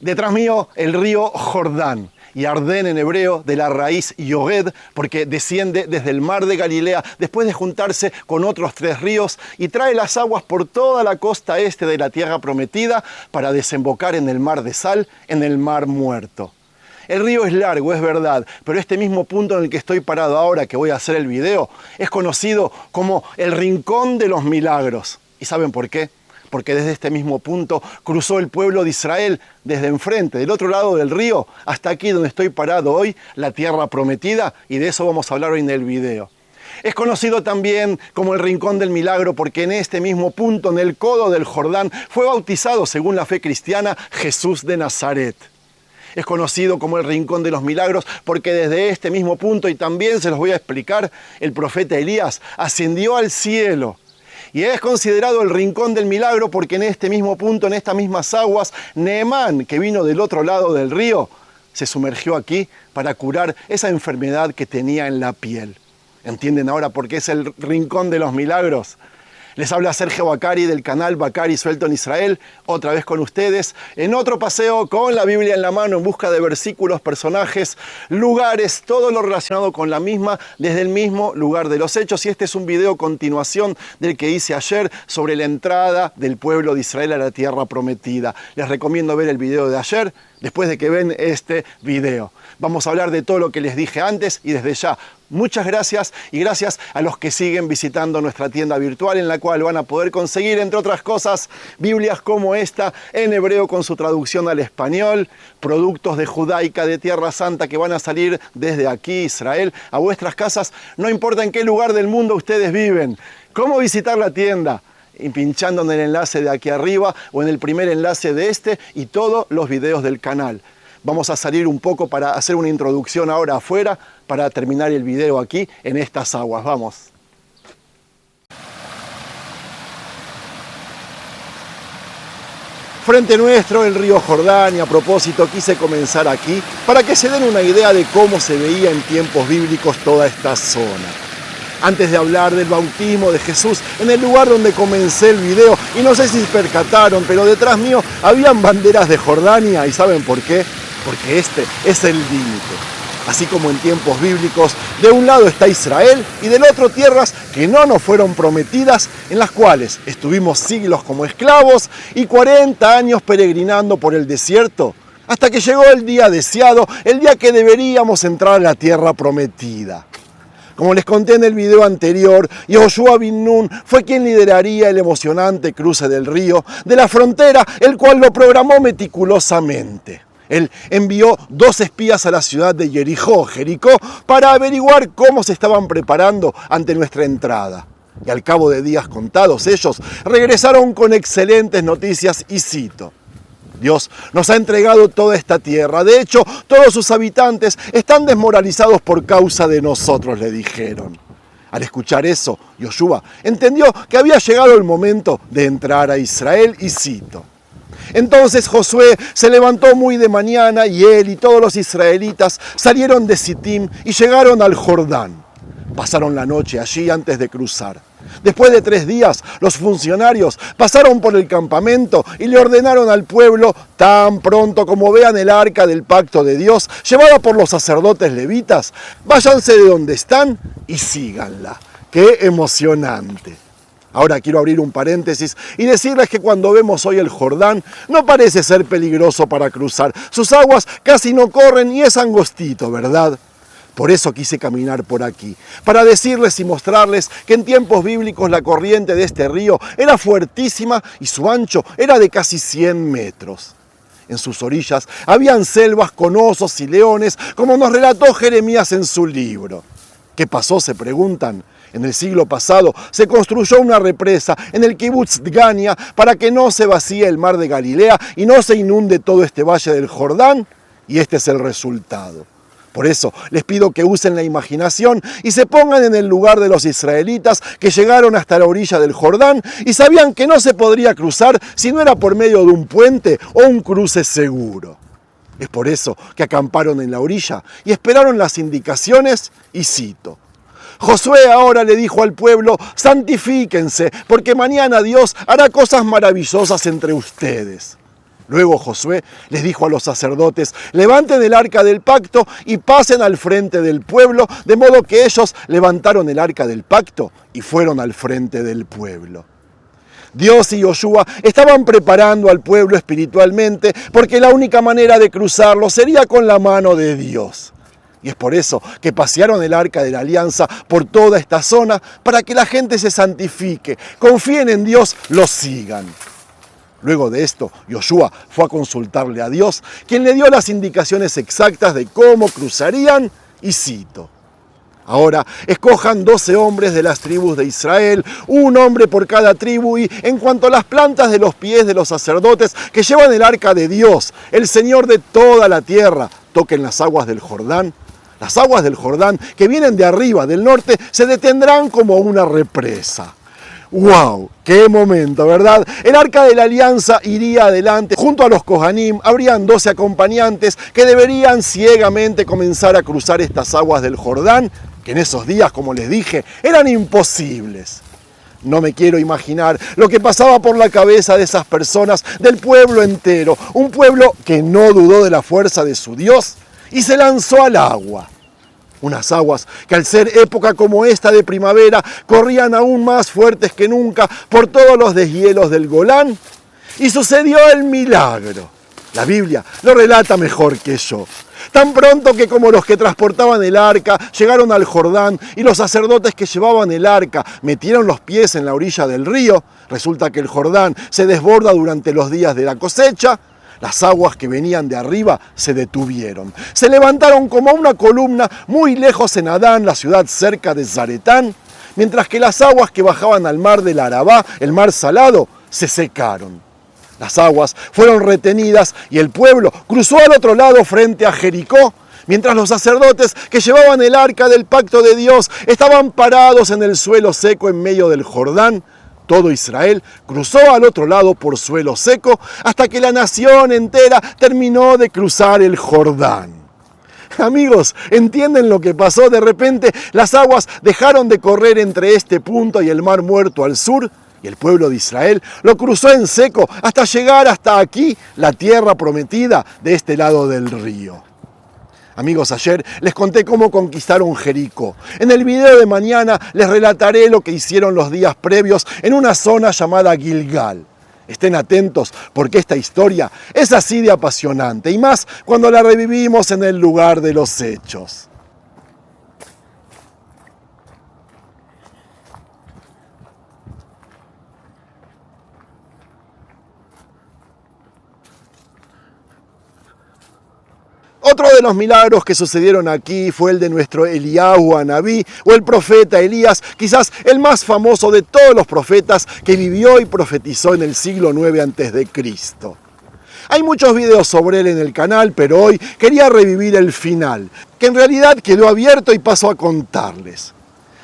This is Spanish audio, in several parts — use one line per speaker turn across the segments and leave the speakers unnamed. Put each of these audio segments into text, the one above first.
Detrás mío el río Jordán, y Ardén en hebreo de la raíz Yoged, porque desciende desde el mar de Galilea después de juntarse con otros 3 ríos y trae las aguas por toda la costa este de la tierra prometida para desembocar en el mar de Sal, en el mar muerto. El río es largo, es verdad, pero este mismo punto en el que estoy parado ahora, que voy a hacer el video, es conocido como el Rincón de los Milagros. ¿Y saben por qué? Porque desde este mismo punto cruzó el pueblo de Israel desde enfrente, del otro lado del río, hasta aquí donde estoy parado hoy, la tierra prometida, y de eso vamos a hablar hoy en el video. Es conocido también como el Rincón del Milagro porque en este mismo punto, en el codo del Jordán, fue bautizado, según la fe cristiana, Jesús de Nazaret. Es conocido como el Rincón de los Milagros porque desde este mismo punto, y también se los voy a explicar, el profeta Elías ascendió al cielo. Y es considerado el Rincón del Milagro porque en este mismo punto, en estas mismas aguas, Nehemán, que vino del otro lado del río, se sumergió aquí para curar esa enfermedad que tenía en la piel. ¿Entienden ahora por qué es el Rincón de los Milagros? Les habla Sergio Bacari del canal Bacari Suelto en Israel, otra vez con ustedes, en otro paseo con la Biblia en la mano en busca de versículos, personajes, lugares, todo lo relacionado con la misma, desde el mismo lugar de los hechos. Y este es un video continuación del que hice ayer sobre la entrada del pueblo de Israel a la tierra prometida. Les recomiendo ver el video de ayer, después de que ven este video. Vamos a hablar de todo lo que les dije antes y desde ya, muchas gracias y gracias a los que siguen visitando nuestra tienda virtual en la cual van a poder conseguir, entre otras cosas, Biblias como esta en hebreo con su traducción al español, productos de Judaica, de Tierra Santa que van a salir desde aquí, Israel, a vuestras casas, no importa en qué lugar del mundo ustedes viven. ¿Cómo visitar la tienda? Y pinchando en el enlace de aquí arriba o en el primer enlace de este y todos los videos del canal. Vamos a salir un poco para hacer una introducción ahora afuera para terminar el video aquí en estas aguas. Vamos. Frente nuestro el río Jordán, y a propósito quise comenzar aquí para que se den una idea de cómo se veía en tiempos bíblicos toda esta zona. Antes de hablar del bautismo de Jesús, en el lugar donde comencé el video, y no sé si se percataron, pero detrás mío habían banderas de Jordania, ¿y saben por qué? Porque este es el límite. Así como en tiempos bíblicos, de un lado está Israel y del otro tierras que no nos fueron prometidas, en las cuales estuvimos siglos como esclavos y 40 años peregrinando por el desierto, hasta que llegó el día deseado, el día que deberíamos entrar a la tierra prometida. Como les conté en el video anterior, Yoshua bin Nun fue quien lideraría el emocionante cruce del río, de la frontera, el cual lo programó meticulosamente. Él envió 2 espías a la ciudad de Jericó, para averiguar cómo se estaban preparando ante nuestra entrada. Y al cabo de días contados, ellos regresaron con excelentes noticias y cito: Dios nos ha entregado toda esta tierra. De hecho, todos sus habitantes están desmoralizados por causa de nosotros, le dijeron. Al escuchar eso, Yoshua entendió que había llegado el momento de entrar a Israel y cito: Entonces Josué se levantó muy de mañana y él y todos los israelitas salieron de Sittim y llegaron al Jordán. Pasaron la noche allí antes de cruzar. Después de 3 días, los funcionarios pasaron por el campamento y le ordenaron al pueblo, tan pronto como vean el arca del pacto de Dios, llevada por los sacerdotes levitas, váyanse de donde están y síganla. ¡Qué emocionante! Ahora quiero abrir un paréntesis y decirles que cuando vemos hoy el Jordán, no parece ser peligroso para cruzar. Sus aguas casi no corren y es angostito, ¿verdad? Por eso quise caminar por aquí, para decirles y mostrarles que en tiempos bíblicos la corriente de este río era fuertísima y su ancho era de casi 100 metros. En sus orillas habían selvas con osos y leones, como nos relató Jeremías en su libro. ¿Qué pasó?, se preguntan. En el siglo pasado se construyó una represa en el kibutz Dgania para que no se vacíe el mar de Galilea y no se inunde todo este valle del Jordán, y este es el resultado. Por eso les pido que usen la imaginación y se pongan en el lugar de los israelitas que llegaron hasta la orilla del Jordán y sabían que no se podría cruzar si no era por medio de un puente o un cruce seguro. Es por eso que acamparon en la orilla y esperaron las indicaciones y cito: Josué ahora le dijo al pueblo: santifíquense, porque mañana Dios hará cosas maravillosas entre ustedes. Luego Josué les dijo a los sacerdotes: levanten el arca del pacto y pasen al frente del pueblo, de modo que ellos levantaron el arca del pacto y fueron al frente del pueblo. Dios y Josué estaban preparando al pueblo espiritualmente, porque la única manera de cruzarlo sería con la mano de Dios. Y es por eso que pasearon el arca de la alianza por toda esta zona, para que la gente se santifique, confíen en Dios, lo sigan. Luego de esto, Josué fue a consultarle a Dios, quien le dio las indicaciones exactas de cómo cruzarían, y cito: ahora escojan 12 hombres de las tribus de Israel, un hombre por cada tribu, y en cuanto a las plantas de los pies de los sacerdotes que llevan el arca de Dios, el Señor de toda la tierra, toquen las aguas del Jordán. Las aguas del Jordán que vienen de arriba, del norte, se detendrán como una represa. ¡Wow! ¡Qué momento!, ¿verdad? El arca de la alianza iría adelante. Junto a los Kohanim habrían 12 acompañantes que deberían ciegamente comenzar a cruzar estas aguas del Jordán, que en esos días, como les dije, eran imposibles. No me quiero imaginar lo que pasaba por la cabeza de esas personas, del pueblo entero. Un pueblo que no dudó de la fuerza de su Dios y se lanzó al agua. Unas aguas que, al ser época como esta de primavera, corrían aún más fuertes que nunca por todos los deshielos del Golán. Y sucedió el milagro. La Biblia lo relata mejor que yo. Tan pronto que como los que transportaban el arca llegaron al Jordán y los sacerdotes que llevaban el arca metieron los pies en la orilla del río, resulta que el Jordán se desborda durante los días de la cosecha. Las aguas que venían de arriba se detuvieron. Se levantaron como una columna muy lejos en Adán, la ciudad cerca de Zaretán, mientras que las aguas que bajaban al mar del Arabá, el mar salado, se secaron. Las aguas fueron retenidas y el pueblo cruzó al otro lado frente a Jericó, mientras los sacerdotes que llevaban el arca del pacto de Dios estaban parados en el suelo seco en medio del Jordán. Todo Israel cruzó al otro lado por suelo seco hasta que la nación entera terminó de cruzar el Jordán. Amigos, ¿entienden lo que pasó? De repente las aguas dejaron de correr entre este punto y el Mar Muerto al sur, y el pueblo de Israel lo cruzó en seco hasta llegar hasta aquí, la tierra prometida de este lado del río. Amigos, ayer les conté cómo conquistaron Jericó. En el video de mañana les relataré lo que hicieron los días previos en una zona llamada Gilgal. Estén atentos porque esta historia es así de apasionante, y más cuando la revivimos en el lugar de los hechos. Otro de los milagros que sucedieron aquí fue el de nuestro Eliyahu Anabí, o el profeta Elías, quizás el más famoso de todos los profetas que vivió y profetizó en el siglo IX a.C. Hay muchos videos sobre él en el canal, pero hoy quería revivir el final, que en realidad quedó abierto y paso a contarles.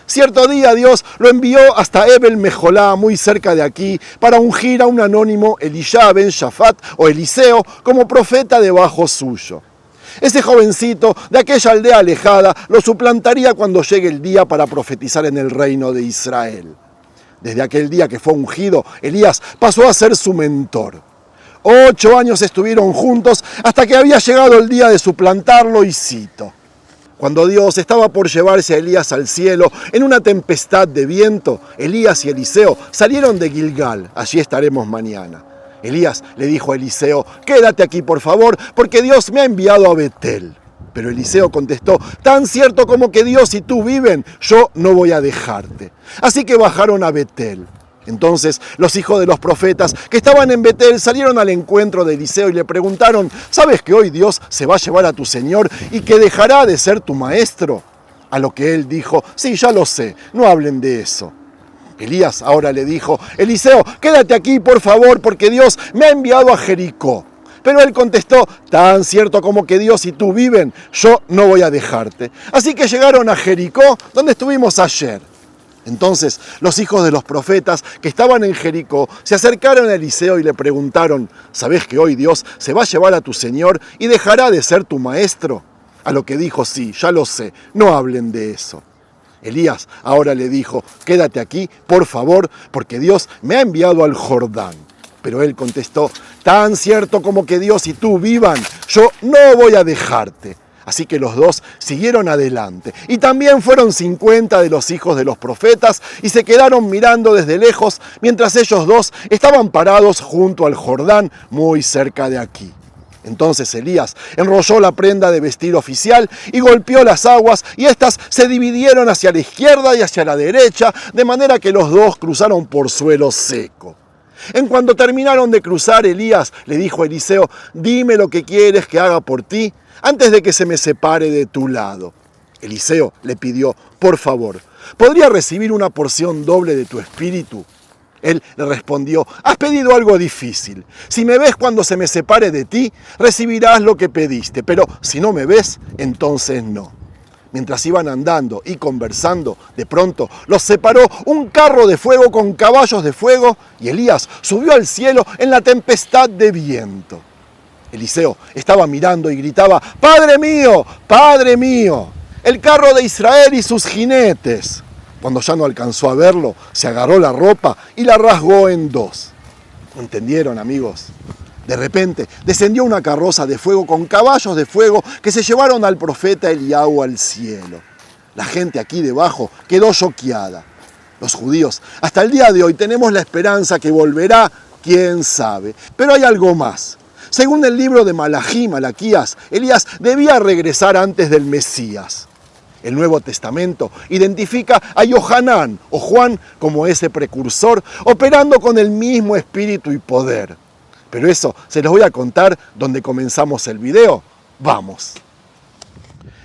Cierto día Dios lo envió hasta Ebel Mejolá, muy cerca de aquí, para ungir a un anónimo Eliyá ben Shafat o Eliseo como profeta debajo suyo. Ese jovencito de aquella aldea alejada lo suplantaría cuando llegue el día para profetizar en el reino de Israel. Desde aquel día que fue ungido, Elías pasó a ser su mentor. 8 años estuvieron juntos hasta que había llegado el día de suplantarlo, y cito: cuando Dios estaba por llevarse a Elías al cielo en una tempestad de viento, Elías y Eliseo salieron de Gilgal. Allí estaremos mañana. Elías le dijo a Eliseo: quédate aquí por favor, porque Dios me ha enviado a Betel. Pero Eliseo contestó: tan cierto como que Dios y tú viven, yo no voy a dejarte. Así que bajaron a Betel. Entonces los hijos de los profetas que estaban en Betel salieron al encuentro de Eliseo y le preguntaron: ¿sabes que hoy Dios se va a llevar a tu señor y que dejará de ser tu maestro? A lo que él dijo: sí, ya lo sé, no hablen de eso. Elías ahora le dijo: Eliseo, quédate aquí por favor, porque Dios me ha enviado a Jericó. Pero él contestó: tan cierto como que Dios y tú viven, yo no voy a dejarte. Así que llegaron a Jericó, donde estuvimos ayer. Entonces los hijos de los profetas que estaban en Jericó se acercaron a Eliseo y le preguntaron: ¿sabés que hoy Dios se va a llevar a tu señor y dejará de ser tu maestro? A lo que dijo: sí, ya lo sé, no hablen de eso. Elías ahora le dijo: quédate aquí, por favor, porque Dios me ha enviado al Jordán. Pero él contestó: tan cierto como que Dios y tú vivan, yo no voy a dejarte. Así que los dos siguieron adelante. Y también fueron 50 de los hijos de los profetas y se quedaron mirando desde lejos mientras ellos dos estaban parados junto al Jordán, muy cerca de aquí. Entonces Elías enrolló la prenda de vestir oficial y golpeó las aguas, y éstas se dividieron hacia la izquierda y hacia la derecha, de manera que los dos cruzaron por suelo seco. En cuanto terminaron de cruzar, Elías le dijo a Eliseo: dime lo que quieres que haga por ti antes de que se me separe de tu lado. Eliseo le pidió: por favor, ¿podría recibir una porción doble de tu espíritu? Él le respondió: has pedido algo difícil. Si me ves cuando se me separe de ti, recibirás lo que pediste, pero si no me ves, entonces no. Mientras iban andando y conversando, de pronto los separó un carro de fuego con caballos de fuego, y Elías subió al cielo en la tempestad de viento. Eliseo estaba mirando y gritaba: ¡Padre mío! ¡Padre mío! ¡El carro de Israel y sus jinetes! Cuando ya no alcanzó a verlo, se agarró la ropa y la rasgó en dos. ¿Entendieron, amigos? De repente descendió una carroza de fuego con caballos de fuego que se llevaron al profeta Eliahu al cielo. La gente aquí debajo quedó choqueada. Los judíos, hasta el día de hoy, tenemos la esperanza que volverá, quién sabe. Pero hay algo más. Según el libro de Malaquías, Elías debía regresar antes del Mesías. El Nuevo Testamento identifica a Yohanan o Juan como ese precursor, operando con el mismo espíritu y poder. Pero eso se los voy a contar donde comenzamos el video. ¡Vamos!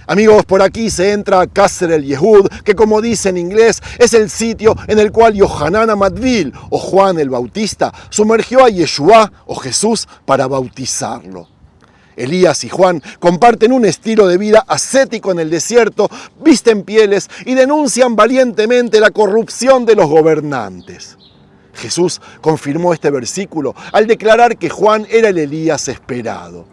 Amigos, por aquí se entra a Qasr el-Yehud, que como dice en inglés, es el sitio en el cual Yohanan Amadvil, o Juan el Bautista, sumergió a Yeshua, o Jesús, para bautizarlo. Elías y Juan comparten un estilo de vida ascético en el desierto, visten pieles y denuncian valientemente la corrupción de los gobernantes. Jesús confirmó este versículo al declarar que Juan era el Elías esperado.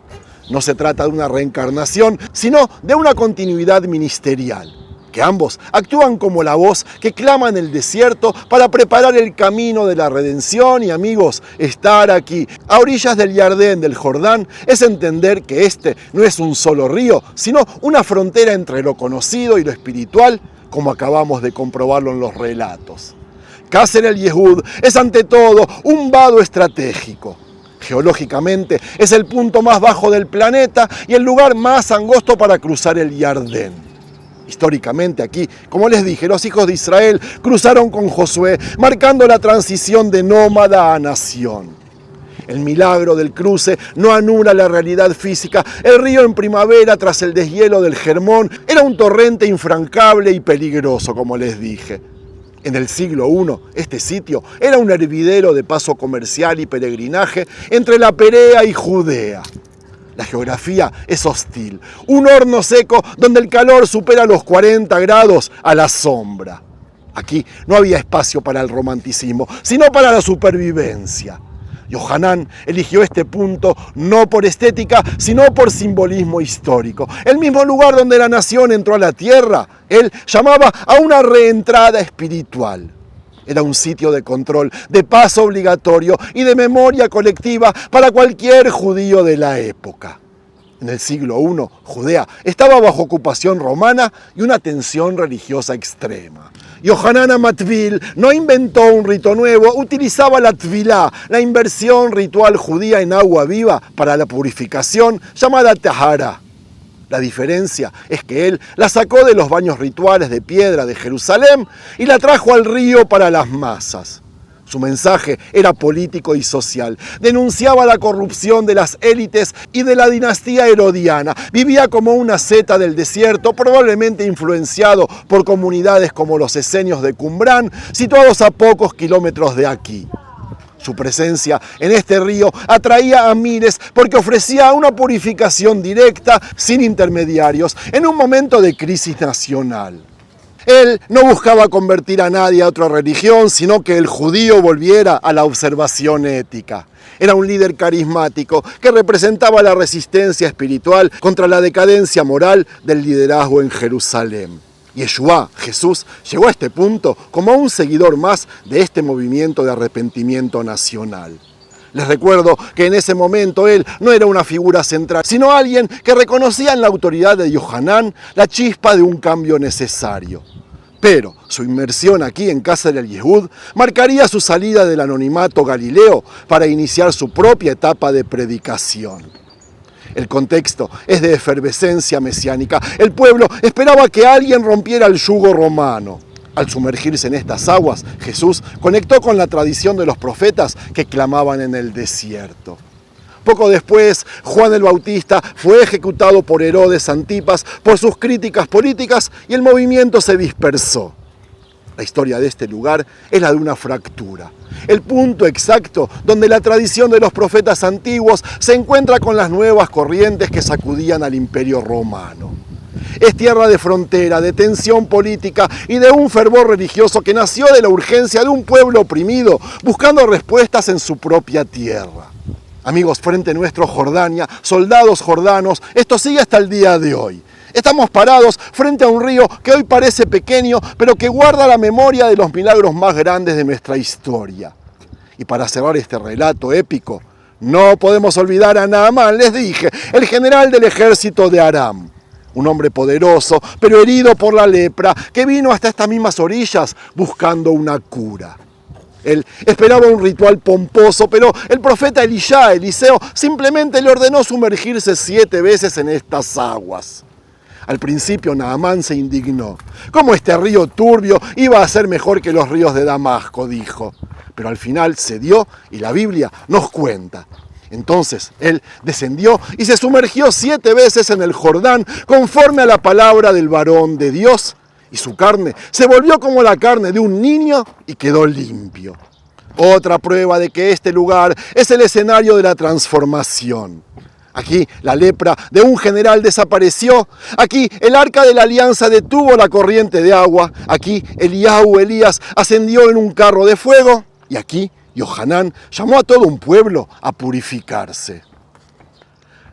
No se trata de una reencarnación, sino de una continuidad ministerial, que ambos actúan como la voz que clama en el desierto para preparar el camino de la redención. Y amigos, estar aquí, a orillas del Jardín del Jordán, es entender que este no es un solo río, sino una frontera entre lo conocido y lo espiritual, como acabamos de comprobarlo en los relatos. Qasr el-Yehud es ante todo un vado estratégico. Geológicamente es el punto más bajo del planeta y el lugar más angosto para cruzar el Jardín. Históricamente aquí, como les dije, los hijos de Israel cruzaron con Josué, marcando la transición de nómada a nación. El milagro del cruce no anula la realidad física. El río en primavera, tras el deshielo del Hermón, era un torrente infrancable y peligroso, como les dije. En el siglo I, este sitio era un hervidero de paso comercial y peregrinaje entre la Perea y Judea. La geografía es hostil, un horno seco donde el calor supera los 40 grados a la sombra. Aquí no había espacio para el romanticismo, sino para la supervivencia. Yohanan eligió este punto no por estética, sino por simbolismo histórico. El mismo lugar donde la nación entró a la tierra, él llamaba a una reentrada espiritual. Era un sitio de control, de paso obligatorio y de memoria colectiva para cualquier judío de la época. En el siglo I, Judea estaba bajo ocupación romana y una tensión religiosa extrema. Yohanan Amadvil no inventó un rito nuevo, utilizaba la tvilá, la inversión ritual judía en agua viva para la purificación, llamada tahara. La diferencia es que él la sacó de los baños rituales de piedra de Jerusalén y la trajo al río para las masas. Su mensaje era político y social. Denunciaba la corrupción de las élites y de la dinastía herodiana. Vivía como una asceta del desierto, probablemente influenciado por comunidades como los esenios de Qumrán, situados a pocos kilómetros de aquí. Su presencia en este río atraía a miles porque ofrecía una purificación directa, sin intermediarios, en un momento de crisis nacional. Él no buscaba convertir a nadie a otra religión, sino que el judío volviera a la observación ética. Era un líder carismático que representaba la resistencia espiritual contra la decadencia moral del liderazgo en Jerusalén. Yeshua, Jesús, llegó a este punto como un seguidor más de este movimiento de arrepentimiento nacional. Les recuerdo que en ese momento él no era una figura central, sino alguien que reconocía en la autoridad de Yohanan la chispa de un cambio necesario. Pero su inmersión aquí en Casa del Yehud marcaría su salida del anonimato galileo para iniciar su propia etapa de predicación. El contexto es de efervescencia mesiánica. El pueblo esperaba que alguien rompiera el yugo romano. Al sumergirse en estas aguas, Jesús conectó con la tradición de los profetas que clamaban en el desierto. Poco después, Juan el Bautista fue ejecutado por Herodes Antipas por sus críticas políticas y el movimiento se dispersó. La historia de este lugar es la de una fractura, el punto exacto donde la tradición de los profetas antiguos se encuentra con las nuevas corrientes que sacudían al imperio romano. Es tierra de frontera, de tensión política y de un fervor religioso que nació de la urgencia de un pueblo oprimido, buscando respuestas en su propia tierra. Amigos, frente nuestro Jordania, soldados jordanos, esto sigue hasta el día de hoy. Estamos parados frente a un río que hoy parece pequeño, pero que guarda la memoria de los milagros más grandes de nuestra historia. Y para cerrar este relato épico, no podemos olvidar a Naamán, les dije, el general del ejército de Aram. Un hombre poderoso, pero herido por la lepra, que vino hasta estas mismas orillas buscando una cura. Él esperaba un ritual pomposo, pero el profeta Eliseo, simplemente le ordenó sumergirse 7 veces en estas aguas. Al principio Naamán se indignó. ¿Cómo este río turbio iba a ser mejor que los ríos de Damasco?, dijo. Pero al final cedió y la Biblia nos cuenta. Entonces él descendió y se sumergió 7 veces en el Jordán conforme a la palabra del varón de Dios, y su carne se volvió como la carne de un niño y quedó limpio. Otra prueba de que este lugar es el escenario de la transformación. Aquí la lepra de un general desapareció. Aquí el arca de la alianza detuvo la corriente de agua. Aquí Elías ascendió en un carro de fuego. Y aquí Yohanan llamó a todo un pueblo a purificarse.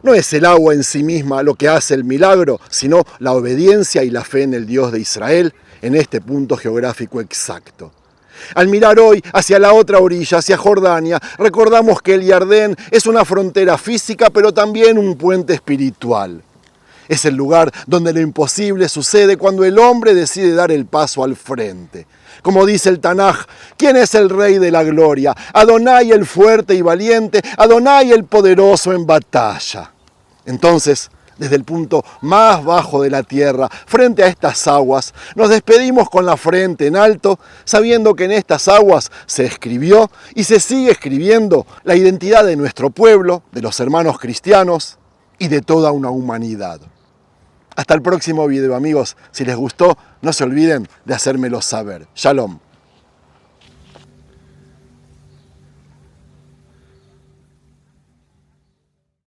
No es el agua en sí misma lo que hace el milagro, sino la obediencia y la fe en el Dios de Israel en este punto geográfico exacto. Al mirar hoy hacia la otra orilla, hacia Jordania, recordamos que el Jardín es una frontera física, pero también un puente espiritual. Es el lugar donde lo imposible sucede cuando el hombre decide dar el paso al frente. Como dice el Tanaj, ¿quién es el rey de la gloria? Adonai el fuerte y valiente, Adonai el poderoso en batalla. Entonces, desde el punto más bajo de la tierra, frente a estas aguas, nos despedimos con la frente en alto, sabiendo que en estas aguas se escribió y se sigue escribiendo la identidad de nuestro pueblo, de los hermanos cristianos y de toda una humanidad. Hasta el próximo video, amigos. Si les gustó, no se olviden de hacérmelo saber. Shalom.